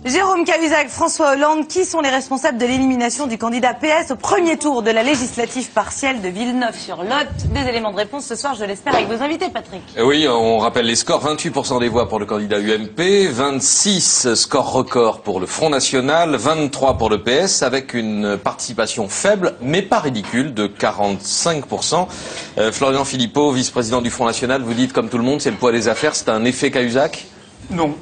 Jérôme Cahuzac, François Hollande, qui sont les responsables de l'élimination du candidat PS au premier tour de la législative partielle de Villeneuve-sur-Lot? Des éléments de réponse ce soir, je l'espère, avec vos invités, Patrick. Oui, on rappelle les scores. 28% des voix pour le candidat UMP, 26 scores records pour le Front National, 23 pour le PS, avec une participation faible, mais pas ridicule, de 45%. Florian Philippot, vice-président du Front National, vous dites, comme tout le monde, c'est le poids des affaires, c'est un effet Cahuzac? Non.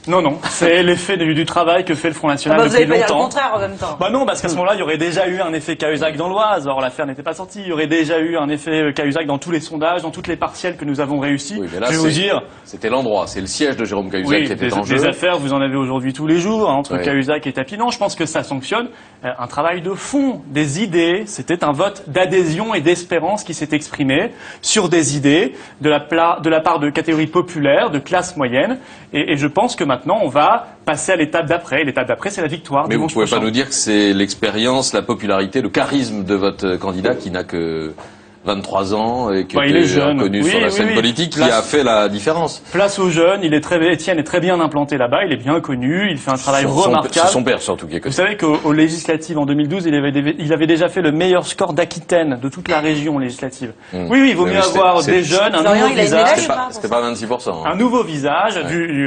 Non, c'est l'effet du travail que fait le Front National depuis longtemps. Vous allez pas dire le contraire en même temps. Bah non, parce qu'à ce moment-là, il y aurait déjà eu un effet Cahuzac dans l'Oise. Or, l'affaire n'était pas sortie. Il y aurait déjà eu un effet Cahuzac dans tous les sondages, dans toutes les partielles que nous avons réussi. Oui, mais là, je vais vous dire. C'était l'endroit, c'est le siège de Jérôme Cahuzac qui était en jeu. Des affaires, vous en avez aujourd'hui tous les jours, hein, entre oui. Cahuzac et Tapinon. Je pense que ça sanctionne un travail de fond, des idées. C'était un vote d'adhésion et d'espérance qui s'est exprimé sur des idées de la part de catégories populaires, de classe moyenne. Et je pense que maintenant, on va passer à l'étape d'après. L'étape d'après, c'est la victoire. Mais vous ne pouvez pas nous dire que c'est l'expérience, la popularité, le charisme de votre candidat qui n'a que 23 ans et qui est reconnu sur la scène politique qui a fait la différence. Place aux jeunes, Étienne est très bien implanté là-bas, il est bien connu, il fait un travail remarquable. C'est son père surtout qui est connu. Vous savez qu'aux législatives en 2012, il avait déjà fait le meilleur score d'Aquitaine de toute la région législative. Oui, il vaut mieux avoir des jeunes, un nouveau visage. C'était pas 26%. Hein. Un nouveau visage,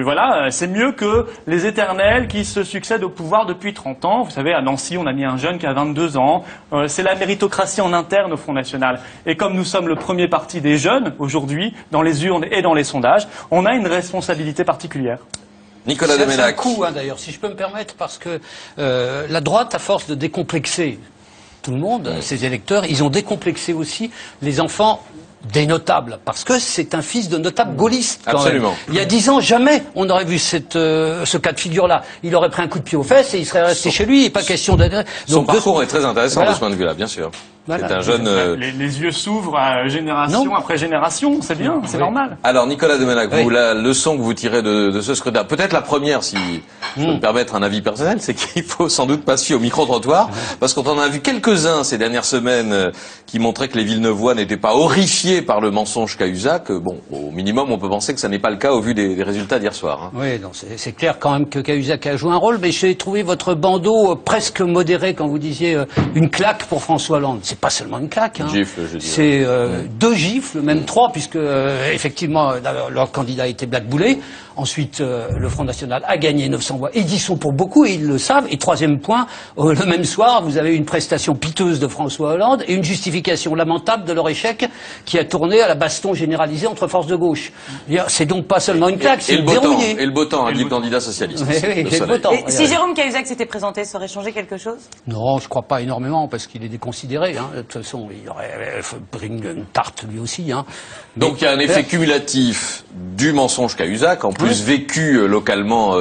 voilà, c'est mieux que les éternels qui se succèdent au pouvoir depuis 30 ans. Vous savez, à Nancy, on a mis un jeune qui a 22 ans. C'est la méritocratie en interne au Front National. Et comme nous sommes le premier parti des jeunes, aujourd'hui, dans les urnes et dans les sondages, on a une responsabilité particulière. Nicolas Deménac. C'est un coup, d'ailleurs, si je peux me permettre, parce que la droite, à force de décomplexer tout le monde, ses électeurs, ils ont décomplexé aussi les enfants des notables, parce que c'est un fils de notable gaulliste. Absolument. Il y a 10 ans, jamais on n'aurait vu ce cas de figure-là. Il aurait pris un coup de pied aux fesses et il serait resté chez lui, et pas question d'être... Son parcours est très intéressant de ce point de vue-là, bien sûr. Voilà. C'est un jeune... Les yeux s'ouvrent à génération après génération, c'est bien, c'est normal. Alors, Nicolas Deménac, vous, la leçon que vous tirez de ce scrutin, peut-être la première, si je peux me permettre un avis personnel, c'est qu'il faut sans doute passer au micro-trottoir, parce qu'on en a vu quelques-uns ces dernières semaines qui montraient que les Villeneuvois n'étaient pas horrifiés par le mensonge Cahuzac. Bon, au minimum, on peut penser que ça n'est pas le cas au vu des résultats d'hier soir. Hein. Oui, c'est clair quand même que Cahuzac a joué un rôle, mais j'ai trouvé votre bandeau presque modéré quand vous disiez une claque pour François Hollande. C'est pas seulement une claque, hein. Gifle, je dirais. C'est 2 gifles, même 3, puisque effectivement leur candidat a été blackboulé. Ensuite, le Front National a gagné 900 voix. Ils y sont pour beaucoup et ils le savent. Et troisième point, le même soir, vous avez une prestation piteuse de François Hollande et une justification lamentable de leur échec qui a tourné à la baston généralisée entre forces de gauche. C'est donc pas seulement une claque, c'est verrouillé. Et le beau temps, a dit le candidat socialiste. Le beau temps. Et si Jérôme Cahuzac s'était présenté, ça aurait changé quelque chose? Non, je crois pas énormément, parce qu'il est déconsidéré. Hein. De toute façon, il aurait pris une tarte lui aussi. Hein. Donc il y a un effet cumulatif du mensonge Cahuzac, en plus vécu localement,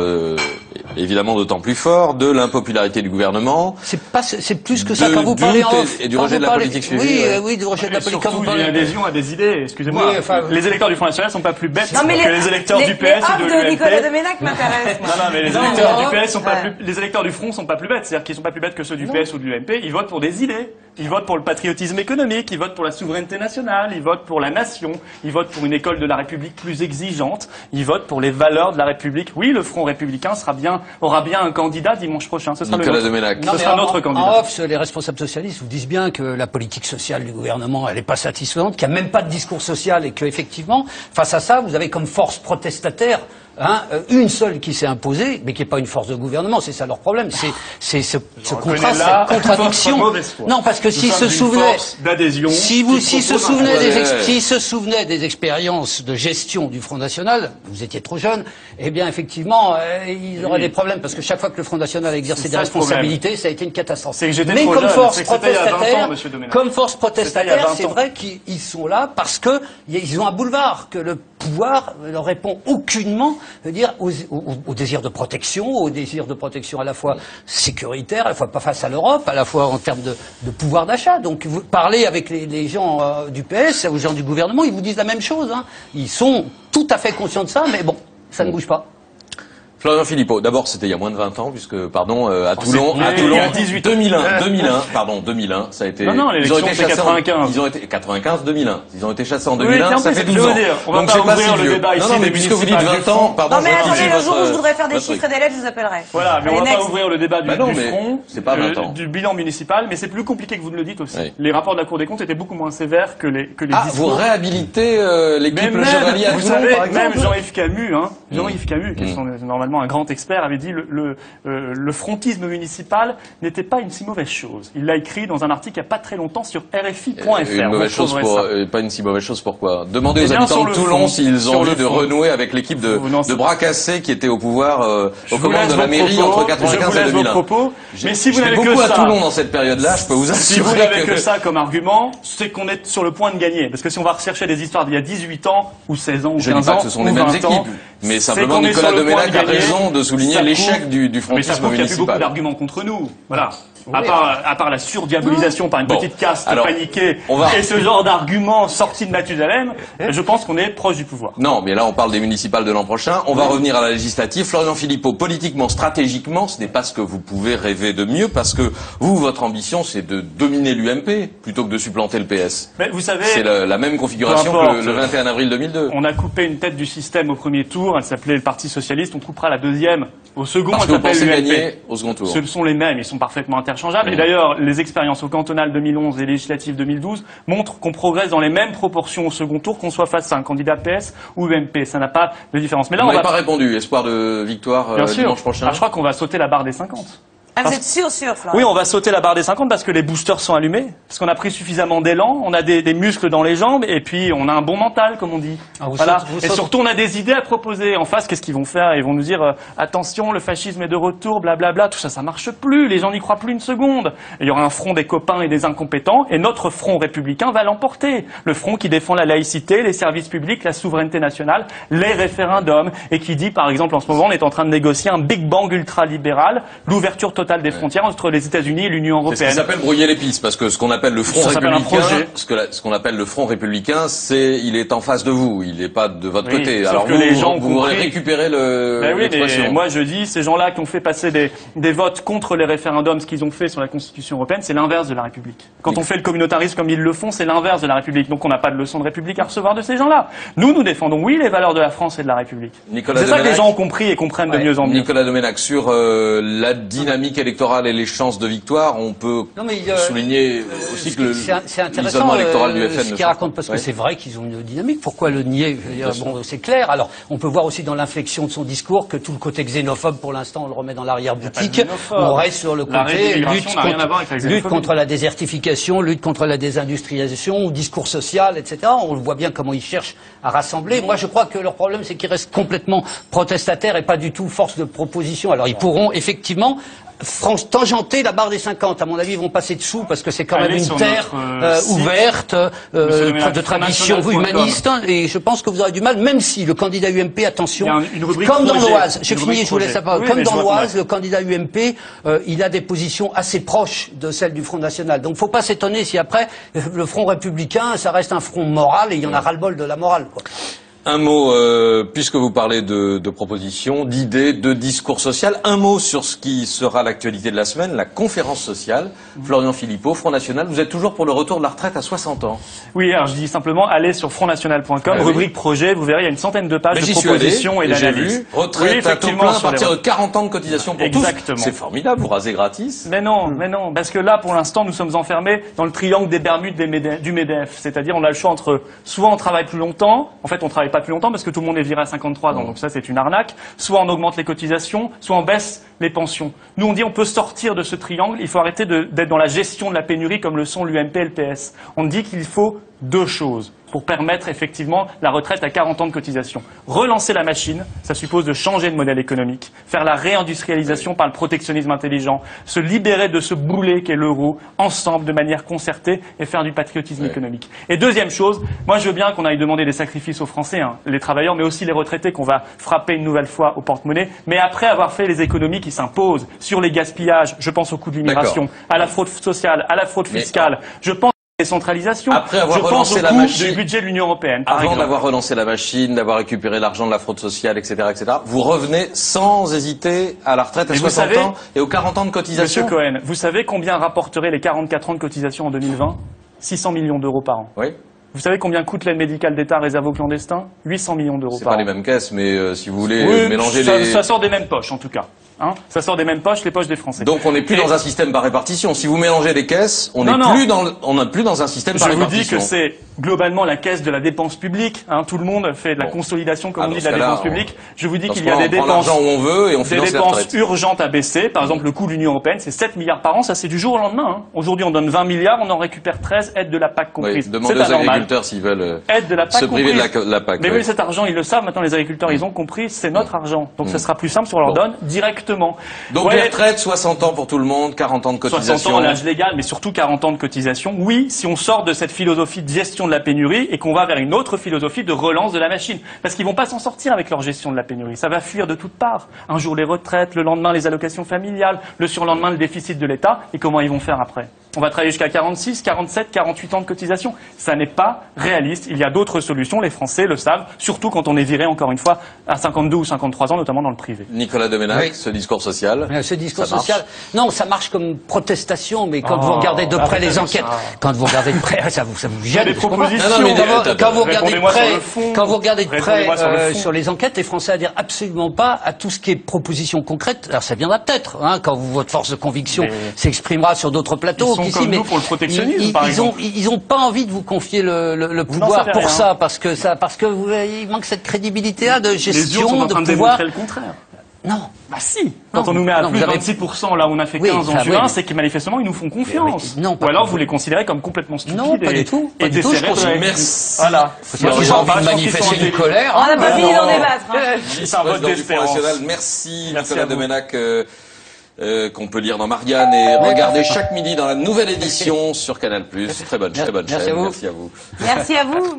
évidemment d'autant plus fort, de l'impopularité du gouvernement. C'est plus que ça quand vous parlez en off. Et du rejet de la politique suivie. Oui, du rejet de la politique. Surtout, il y a une adhésion à des idées, excusez-moi. Les électeurs du Front National sont pas plus bêtes que les électeurs du PS ou de l'UMP. Nicolas Deménac m'intéresse. Non, mais les électeurs du PS sont pas plus, les électeurs du Front sont pas plus bêtes. C'est-à-dire qu'ils sont pas plus bêtes que ceux du PS ou de l'UMP. Ils votent pour des idées. Ils votent pour le patriotisme économique. Ils votent pour la souveraineté nationale. Ils votent pour la nation. Ils votent pour une école de la République plus exigeante. Ils votent pour les valeurs de la République. Oui, le Front républicain aura bien un candidat dimanche prochain. Ce sera notre candidat. En off, les responsables socialistes vous disent bien que la politique sociale du gouvernement, elle n'est pas satisfaisante, qu'il n'y a même pas de discours social et que, effectivement, face à ça, vous avez comme force protestataire une seule qui s'est imposée, mais qui n'est pas une force de gouvernement, c'est ça leur problème. C'est ce contraste, cette contradiction. Non, parce que s'ils se souvenaient, s'ils se souvenaient des expériences de gestion du Front National, vous étiez trop jeune, eh bien effectivement, ils auraient des problèmes, parce que chaque fois que le Front National a exercé des responsabilités, ça a été une catastrophe. Mais comme force protestataire, c'est vrai qu'ils sont là parce que ils ont un boulevard, que le pouvoir ne répond aucunement, dire, au désir de protection, à la fois sécuritaire, à la fois pas face à l'Europe, à la fois en termes de pouvoir d'achat. Donc vous parlez avec les gens du PS, aux gens du gouvernement, ils vous disent la même chose. Hein. Ils sont tout à fait conscients de ça, mais bon, ça ne bouge pas. Florian Philippot, d'abord c'était il y a moins de 20 ans, puisque, pardon, à Toulon, il y a 18 ans. 2001, ça a été... Non, l'élection c'est 95. Ils ont été, 95, 2001. Ils ont été chassés en 2001, oui, ça fait 12 ans. On va pas ouvrir le débat ici. Non, mais puisque vous dites 20 ans, pardon. Non, mais attendez, le jour où je voudrais faire des chiffres et des lettres, je vous appellerai. Voilà, mais on va pas ouvrir le débat du front, c'est pas 20 ans. du bilan municipal, mais c'est plus compliqué que vous ne le dites aussi. Oui. Les rapports de la Cour des comptes étaient beaucoup moins sévères que les discours. Vous réhabilitez l'équipe Le Chevalier à Toulon, vous savez, par exemple. même Jean-Yves Camus, Jean-Yves Camus, qui est normalement un grand expert, avait dit le frontisme municipal n'était pas une si mauvaise chose. Il l'a écrit dans un article il n'y a pas très longtemps sur RFI.fr. Une mauvaise chose pas une si mauvaise chose, pourquoi? Demandez aux habitants de Toulon s'ils ont envie de renouer avec l'équipe de bras cassés qui était au pouvoir, aux commandes de la mairie entre 95 et 2001. Mais si vous n'avez que beaucoup ça, à Toulon dans cette période-là, je peux vous assurer si vous n'avez que ça comme argument, c'est qu'on est sur le point de gagner. Parce que si on va rechercher des histoires d'il y a 18 ans, ou 16 ans, ou 15 ans, je ne dis pas que ce sont les mêmes équipes, mais simplement Nicolas Doménac a raison de souligner l'échec du frontisme municipal. Mais ça prouve qu'il y a plus beaucoup d'arguments contre nous. Voilà. À part la surdiabolisation par une petite caste paniquée et ce genre d'arguments sortis de Mathusalem, je pense qu'on est proche du pouvoir. Non, mais là on parle des municipales de l'an prochain. On va revenir à la législative. Florian Philippot, politiquement, stratégiquement, ce n'est pas ce que vous pouvez rêver de mieux parce que vous, votre ambition, c'est de dominer l'UMP plutôt que de supplanter le PS. Mais vous savez, c'est la même configuration que le 21 avril 2002. On a coupé une tête du système au premier tour. Elle s'appelait le Parti Socialiste. On coupera la deuxième au second. Parce que vous pensez l'UMP. gagner au second tour. Ce sont les mêmes. Ils sont parfaitement interchangeables. Et d'ailleurs, les expériences au cantonal 2011 et législatives 2012 montrent qu'on progresse dans les mêmes proportions au second tour, qu'on soit face à un candidat PS ou UMP. Ça n'a pas de différence. Mais là, vous n'avez pas répondu. Espoir de victoire dimanche prochain. Je crois qu'on va sauter la barre des 50. Vous êtes sûr, Florian? Oui, on va sauter la barre des 50 parce que les boosters sont allumés, parce qu'on a pris suffisamment d'élan, on a des muscles dans les jambes, et puis on a un bon mental, comme on dit. Et surtout, on a des idées à proposer. En face, qu'est-ce qu'ils vont faire? Ils vont nous dire attention, le fascisme est de retour, blablabla. Tout ça, ça marche plus. Les gens n'y croient plus une seconde. Et il y aura un front des copains et des incompétents, et notre front républicain va l'emporter. Le front qui défend la laïcité, les services publics, la souveraineté nationale, les référendums, et qui dit, par exemple, en ce moment, on est en train de négocier un Big Bang ultra-libéral, l'ouverture totale des frontières entre les États-Unis et l'Union européenne. C'est ce qui s'appelle brouiller les pistes, parce que ce qu'on appelle le front républicain, ce qu'on appelle le front républicain, il est en face de vous, il n'est pas de votre côté. Alors vous récupérez l'expression. Mais moi je dis, ces gens-là qui ont fait passer des votes contre les référendums, ce qu'ils ont fait sur la Constitution européenne, c'est l'inverse de la République. Quand on fait le communautarisme comme ils le font, c'est l'inverse de la République. Donc on n'a pas de leçon de République à recevoir de ces gens-là. Nous défendons, oui, les valeurs de la France et de la République. C'est ça que les gens ont compris et comprennent de mieux en mieux. Nicolas Doménac, sur la dynamique électorale et les chances de victoire, on peut souligner aussi que l'isolement électoral du FN ce qu'il raconte, parce que c'est vrai qu'ils ont une dynamique. Pourquoi le nier? Bon, c'est clair. Alors, on peut voir aussi dans l'inflexion de son discours que tout le côté xénophobe, pour l'instant, on le remet dans l'arrière-boutique. On reste sur le côté lutte contre la désertification, lutte contre la désindustrialisation, discours social, etc. On le voit bien comment ils cherchent à rassembler. Moi, je crois que leur problème, c'est qu'ils restent complètement protestataires et pas du tout force de proposition. Alors, ils pourront effectivement tangenter la barre des 50. À mon avis, ils vont passer dessous parce que c'est quand même une terre ouverte, de tradition humaniste. Et je pense que vous aurez du mal, même si le candidat UMP, attention, comme dans l'Oise, j'ai fini, je vous laisse la parole, comme dans l'Oise, le candidat UMP, il a des positions assez proches de celles du Front National. Donc, faut pas s'étonner si après, le Front Républicain, ça reste un front moral et il y en a ras-le-bol de la morale, quoi. Un mot, puisque vous parlez de propositions, d'idées, de discours social, un mot sur ce qui sera l'actualité de la semaine, la conférence sociale. Florian Philippot, Front National, vous êtes toujours pour le retour de la retraite à 60 ans. Oui, alors je dis simplement, allez sur frontnational.com, rubrique projet, vous verrez, il y a une centaine de pages de propositions et d'analyses. Retraite à tout plein à partir de 40 ans de cotisation pour tous. C'est formidable, vous rasez gratis. Mais non, parce que là, pour l'instant, nous sommes enfermés dans le triangle des Bermudes du MEDEF. C'est-à-dire, on a le choix entre, soit on travaille plus longtemps, en fait, on travaille pas plus longtemps parce que tout le monde est viré à 53 ans, donc ça c'est une arnaque, soit on augmente les cotisations, soit on baisse les pensions. Nous on dit on peut sortir de ce triangle, il faut arrêter d'être dans la gestion de la pénurie comme le sont l'UMP et le PS. On dit qu'il faut deux choses pour permettre effectivement la retraite à 40 ans de cotisation. Relancer la machine, ça suppose de changer de modèle économique, faire la réindustrialisation par le protectionnisme intelligent, se libérer de ce boulet qu'est l'euro, ensemble, de manière concertée, et faire du patriotisme économique. Et deuxième chose, moi je veux bien qu'on aille demander des sacrifices aux Français, les travailleurs, mais aussi les retraités, qu'on va frapper une nouvelle fois au porte-monnaie, mais après avoir fait les économies qui s'imposent sur les gaspillages, je pense au coût de l'immigration, à la fraude sociale, à la fraude fiscale, je pense décentralisation. Après avoir je pense relancé au la coût machine, du budget de l'Union européenne, par avant exemple. d'avoir relancé la machine, d'avoir récupéré l'argent de la fraude sociale, etc., vous revenez sans hésiter à la retraite à Mais vous 60 savez, ans et aux 40 ans de cotisation. Monsieur Cohen, vous savez combien rapporteraient les 44 ans de cotisation en 2020? 600 millions d'euros par an. Oui. Vous savez combien coûte l'aide médicale d'État réservée aux clandestins? 800 millions d'euros C'est par pas an. les mêmes caisses, mais si vous voulez Oui, mélanger ça, les... ça sort des mêmes poches, en tout cas. Hein, ça sort des mêmes poches, les poches des Français. Donc on n'est plus Et dans un système par répartition. Si vous mélangez les caisses, on Non, n'est non. plus dans un système par Je vous répartition. dis que c'est globalement la caisse de la dépense publique. Hein, tout le monde fait de la Bon. consolidation, comme Ah, on dans dit, ce de la cas-là, dépense publique. Je vous dis Dans qu'il ce y a cas-là, des on prend dépenses, l'argent où on veut et on des finance les dépenses retraites. urgentes à baisser. Par exemple, le coût de l'Union européenne, c'est 7 milliards par an. Ça, c'est du jour au lendemain. Hein. Aujourd'hui, on donne 20 milliards, on en récupère 13, aide de la PAC Oui, comprise. demandez C'est aux anormal. agriculteurs s'ils veulent Aide de la PAC se priver de comprise. la PAC. Mais oui. oui, cet argent, ils le savent. Maintenant, les agriculteurs, ils ont compris, c'est notre argent. Donc, ce sera plus simple si on leur Bon. donne directement. Donc les retraites, 60 ans pour tout le monde, 40 ans de cotisation. 60 ans, l'âge légal, mais surtout 40 ans de cotisation. Oui, si on sort de cette philosophie de gestion de la pénurie et qu'on va vers une autre philosophie de relance de la machine. Parce qu'ils vont pas s'en sortir avec leur gestion de la pénurie. Ça va fuir de toutes parts. Un jour les retraites, le lendemain les allocations familiales, le surlendemain le déficit de l'État. Et comment ils vont faire après? On va travailler jusqu'à 46, 47, 48 ans de cotisation. Ça n'est pas réaliste. Il y a d'autres solutions. Les Français le savent. Surtout quand on est viré, encore une fois, à 52 ou 53 ans, notamment dans le privé. Nicolas Domenach, Oui. ce discours social. Ce discours ça marche. social, non, ça marche comme protestation, mais quand Oh, vous regardez de près arrêtez les avec enquêtes, ça. quand vous regardez de près, ça vous gêne. des je comprends. propositions. Non, non, mais Quand vous regardez de Répondez-moi sur près, le fond. quand vous regardez de près Répondez-moi sur le fond. sur les enquêtes, les Français à dire absolument pas à tout ce qui est proposition concrète. Alors ça viendra peut-être, hein, quand votre force de conviction Mais s'exprimera sur d'autres plateaux. ils sont qu'ici, comme mais nous pour le protectionnisme, par exemple. ils ont pas envie de vous confier le Vous pouvoir n'en savez pour rien. ça, parce que il manque cette crédibilité de Les urnes sont gestion, en train de de pouvoir. démontrer le contraire. Non. Bah si. Quand Non, on nous met à non, plus vous de avez- 26%, là où on a fait Oui, 15 en enfin, juin, oui. c'est que manifestement ils nous font confiance. Mais non, pas Ou alors du vous tout. les considérez comme complètement stupides. Non, pas et, du tout, pas et du tout, je décérébrés. considère- Merci. Voilà. Ils Moi, ont je envie pense de qu'ils manifester sont une intelligents. colère. On n'a pas fini d'en non. débattre. Hein. C'est un vote Vice-président du Front d'espérance. National. Merci, Merci Nicolas à vous. Domenach, qu'on peut lire dans Marianne et regarder chaque midi dans la nouvelle édition sur Canal+. Très bonne, Merci chaîne. à vous. Merci à vous. Merci à vous.